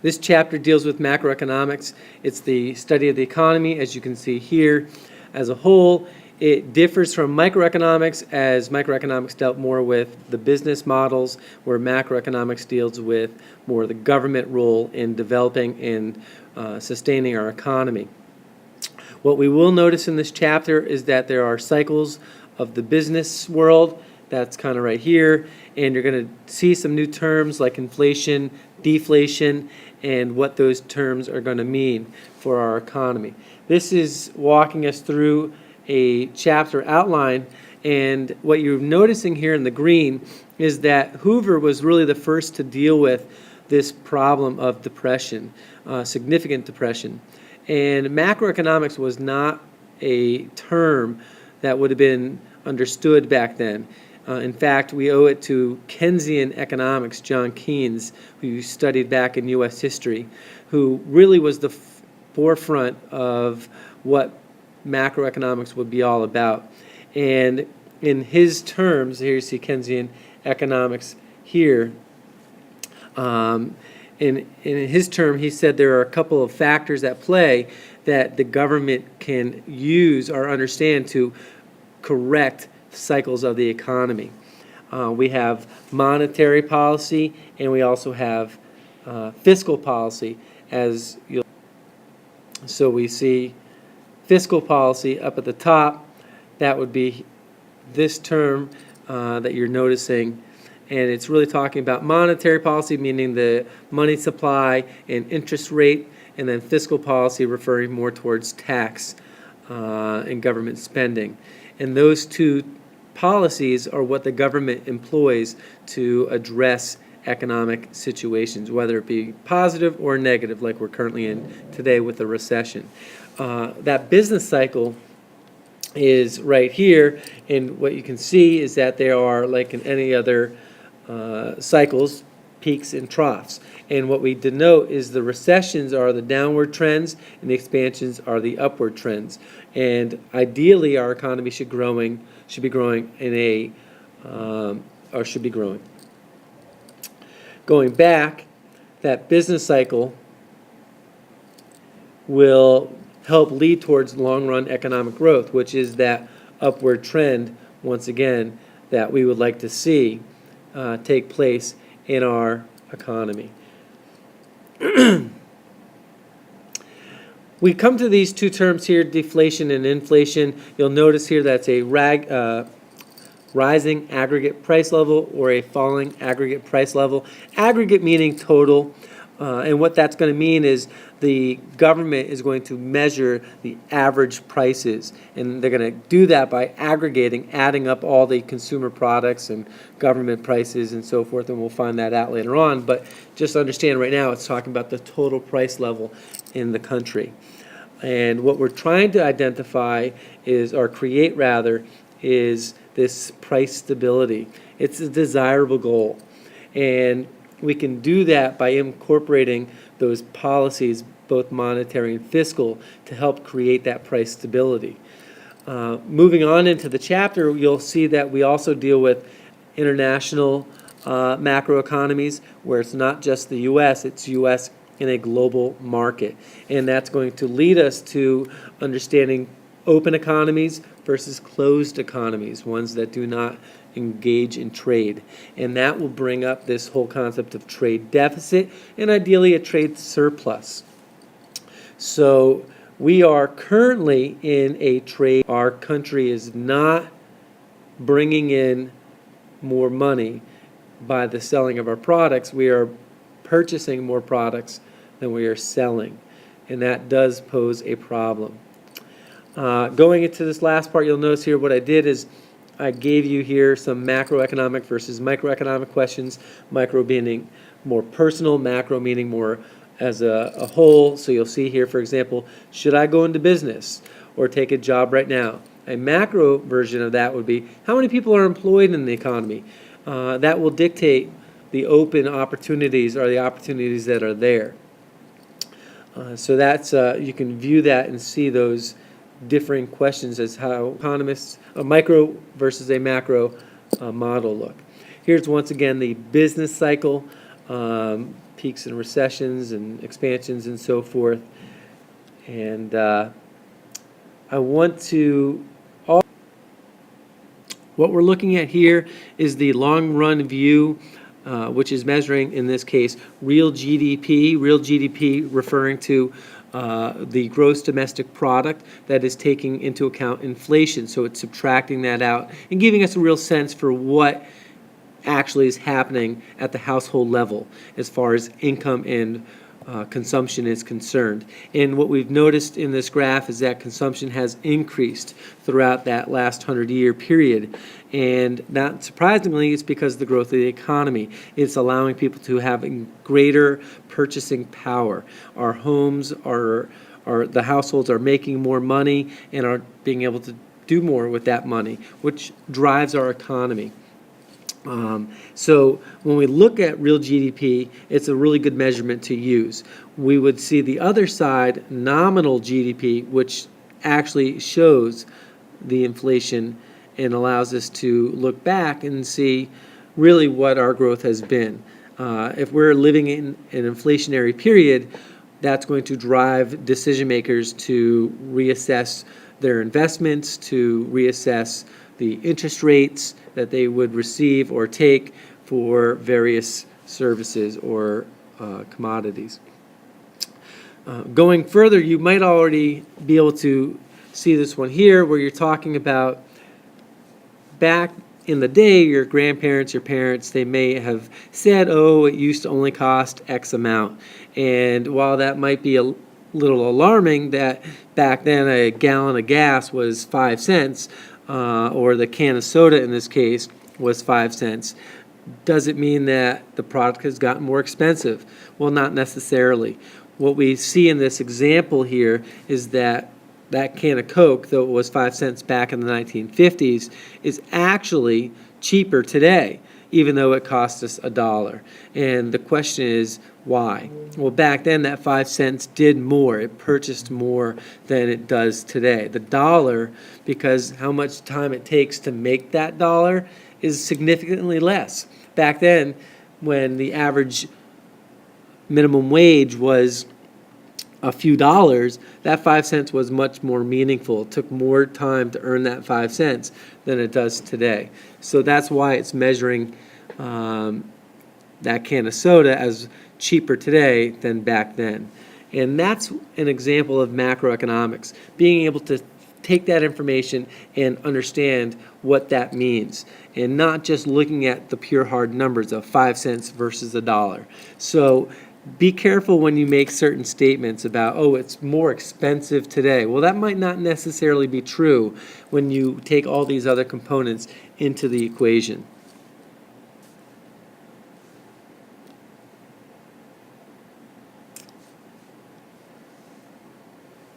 This chapter deals with macroeconomics. It's the study of the economy, as you can see here. As a whole, it differs from microeconomics, as microeconomics dealt more with the business models, where macroeconomics deals with more the government role in developing and sustaining our economy. What we will notice in this chapter is that there are cycles of the business world. That's kind of right here. And you're going to see some new terms like inflation, deflation, and what those terms are going to mean for our economy. This is walking us through a chapter outline, and what you're noticing here in the green is that Hoover was really the first to deal with this problem of depression, significant depression. And macroeconomics was not a term that would have been understood back then. In fact, we owe it to Keynesian economics, John Keynes, who studied back in U.S. history, who really was the forefront of what macroeconomics would be all about. And in his terms, here you see Keynesian economics here, in his term, he said there are a couple of factors at play that the government can use or understand to correct cycles of the economy. We have monetary policy, and we also have fiscal policy. So we see fiscal policy up at the top. That would be this term that you're noticing. And it's really talking about monetary policy, meaning the money supply and interest rate, and then fiscal policy referring more towards tax and government spending. And those two policies are what the government employs to address economic situations, whether it be positive or negative, like we're currently in today with the recession. That business cycle is right here, and what you can see is that there are, like in any other cycles, peaks and troughs. And what we denote is the recessions are the downward trends and the expansions are the upward trends. And ideally, our economy should be growing or should be growing. Going back, that business cycle will help lead towards long-run economic growth, which is that upward trend, once again, that we would like to see take place in our economy. We come to these two terms here, deflation and inflation. You'll notice here that's a rising aggregate price level or a falling aggregate price level. Aggregate meaning total. And what that's going to mean is the government is going to measure the average prices, and they're going to do that by aggregating, adding up all the consumer products and government prices and so forth, and we'll find that out later on. But just understand right now it's talking about the total price level in the country. And what we're trying to identify is, or create rather, is this price stability. It's a desirable goal. And we can do that by incorporating those policies, both monetary and fiscal, to help create that price stability. Moving on into the chapter, you'll see that we also deal with international macroeconomies, where it's not just the U.S., it's U.S. in a global market. And that's going to lead us to understanding open economies versus closed economies, ones that do not engage in trade. And that will bring up this whole concept of trade deficit and ideally a trade surplus. So we are currently in a trade. Our country is not bringing in more money by the selling of our products. We are purchasing more products than we are selling. And that does pose a problem. Going into this last part, you'll notice here what I did is I gave you here some macroeconomic versus microeconomic questions, micro meaning more personal, macro meaning more as a whole. So you'll see here, for example, should I go into business or take a job right now? A macro version of that would be, how many people are employed in the economy? That will dictate the open opportunities or the opportunities that are there. So that's you can view that and see those differing questions as how economists, a micro versus a macro model look. Here's once again the business cycle. peaks and recessions and expansions and so forth. And I want to, what we're looking at here is the long run view, which is measuring, in this case, real GDP referring to the gross domestic product that is taking into account inflation. So it's subtracting that out and giving us a real sense for what actually is happening at the household level as far as income and consumption is concerned. And what we've noticed in this graph is that consumption has increased throughout that last 100-year period. And not surprisingly, it's because of the growth of the economy. It's allowing people to have greater purchasing power. Our homes the households are making more money and are being able to do more with that money, which drives our economy. So when we look at real GDP, it's a really good measurement to use. We would see the other side, nominal GDP, which actually shows the inflation and allows us to look back and see really what our growth has been. If we're living in an inflationary period, that's going to drive decision makers to reassess their investments, to reassess the interest rates that they would receive or take for various services or commodities. Going further, you might already be able to see this one here where you're talking about back in the day, your grandparents, your parents, they may have said, oh, it used to only cost X amount. And while that might be a little alarming that back then a gallon of gas was 5 cents, or the can of soda in this case was 5 cents, does it mean that the product has gotten more expensive? Well, not necessarily. What we see in this example here is that that can of Coke, though it was 5 cents back in the 1950s, is actually cheaper today, even though it cost us $1. And the question is, why? Well, back then that 5 cents did more. It purchased more than it does today. The dollar, because how much time it takes to make that dollar, is significantly less. Back then, when the average minimum wage was a few dollars, that 5 cents was much more meaningful. It took more time to earn that 5 cents than it does today. So that's why it's measuring that can of soda as cheaper today than back then. And that's an example of macroeconomics, being able to take that information and understand what that means, and not just looking at the pure hard numbers of 5 cents versus $1. So be careful when you make certain statements about, oh, it's more expensive today. Well, that might not necessarily be true when you take all these other components into the equation.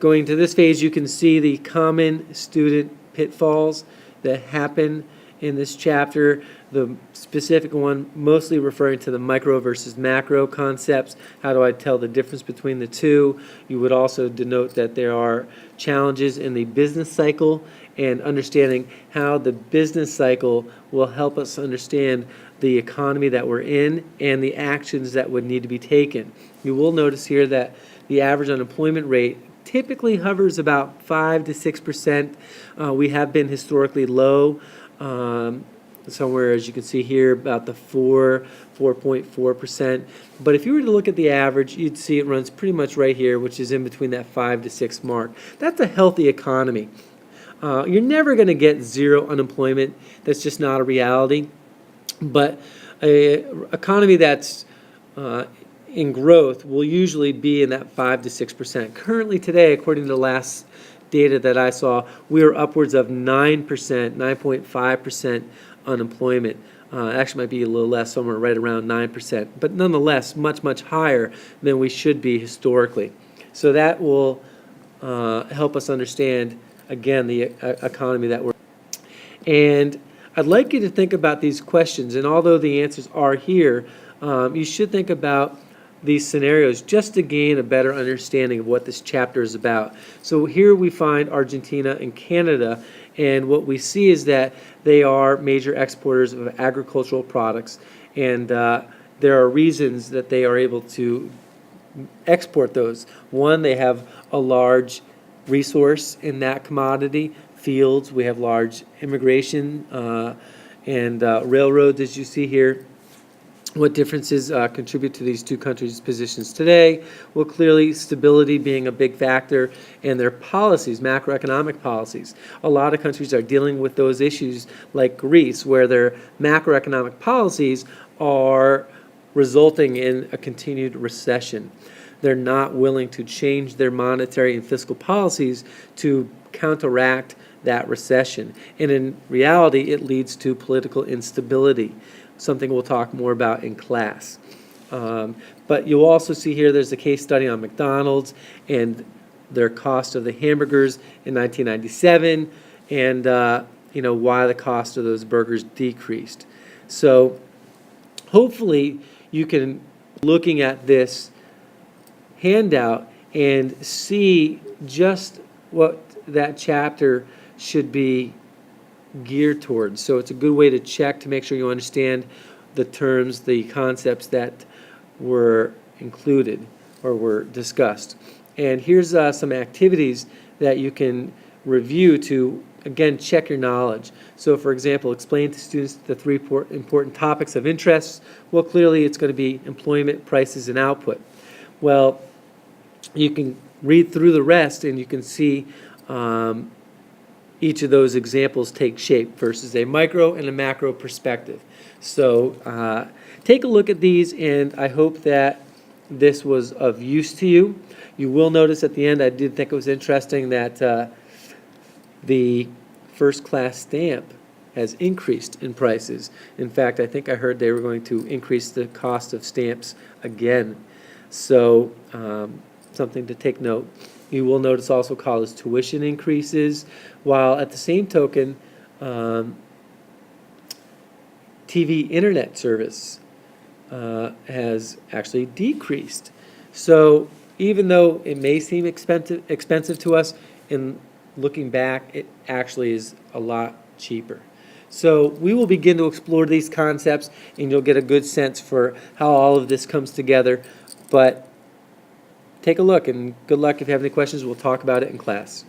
Going to this phase, you can see the common student pitfalls that happen in this chapter. The specific one mostly referring to the micro versus macro concepts. How do I tell the difference between the two? You would also denote that there are challenges in the business cycle and understanding how the business cycle will help us understand the economy that we're in and the actions that would need to be taken. You will notice here that the average unemployment rate typically hovers about 5 to 6%. We have been historically low, somewhere, as you can see here, about the 4.4%. But if you were to look at the average, you'd see it runs pretty much right here, which is in between that 5 to 6 mark. That's a healthy economy. You're never going to get zero unemployment. That's just not a reality. But an economy that's in growth will usually be in that 5 to 6%. Currently today, according to the last data that I saw, we are upwards of 9%, 9.5% unemployment. Actually might be a little less, somewhere right around 9%, but nonetheless much, much higher than we should be historically. So that will help us understand, again, the economy that we're in. And I'd like you to think about these questions, and although the answers are here, you should think about these scenarios just to gain a better understanding of what this chapter is about. So here we find Argentina and Canada, and what we see is that they are major exporters of agricultural products, and there are reasons that they are able to export those. One, they have a large resource in that commodity, fields. We have large immigration and railroads, as you see here. What differences contribute to these two countries' positions today? Well, clearly, stability being a big factor, and their policies, macroeconomic policies. A lot of countries are dealing with those issues, like Greece, where their macroeconomic policies are resulting in a continued recession. They're not willing to change their monetary and fiscal policies to counteract that recession. And in reality, it leads to political instability, something we'll talk more about in class. But you'll also see here there's a case study on McDonald's and their cost of the hamburgers in 1997 and why the cost of those burgers decreased. So hopefully you can, looking at this handout, and see just what that chapter should be geared towards. So it's a good way to check to make sure you understand the terms, the concepts that were included or were discussed. And here's some activities that you can review to, again, check your knowledge. So, for example, explain to students the three important topics of interest. Well, clearly it's going to be employment, prices, and output. Well, you can read through the rest and you can see each of those examples take shape versus a micro and a macro perspective. So take a look at these, and I hope that this was of use to you. You will notice at the end, I did think it was interesting that the first class stamp has increased in prices. In fact, I think I heard they were going to increase the cost of stamps again. So something to take note. You will notice also college tuition increases, while at the same token, TV internet service has actually decreased. So even though it may seem expensive to us, in looking back, it actually is a lot cheaper. So we will begin to explore these concepts, and you'll get a good sense for how all of this comes together. But take a look, and good luck. If you have any questions, we'll talk about it in class.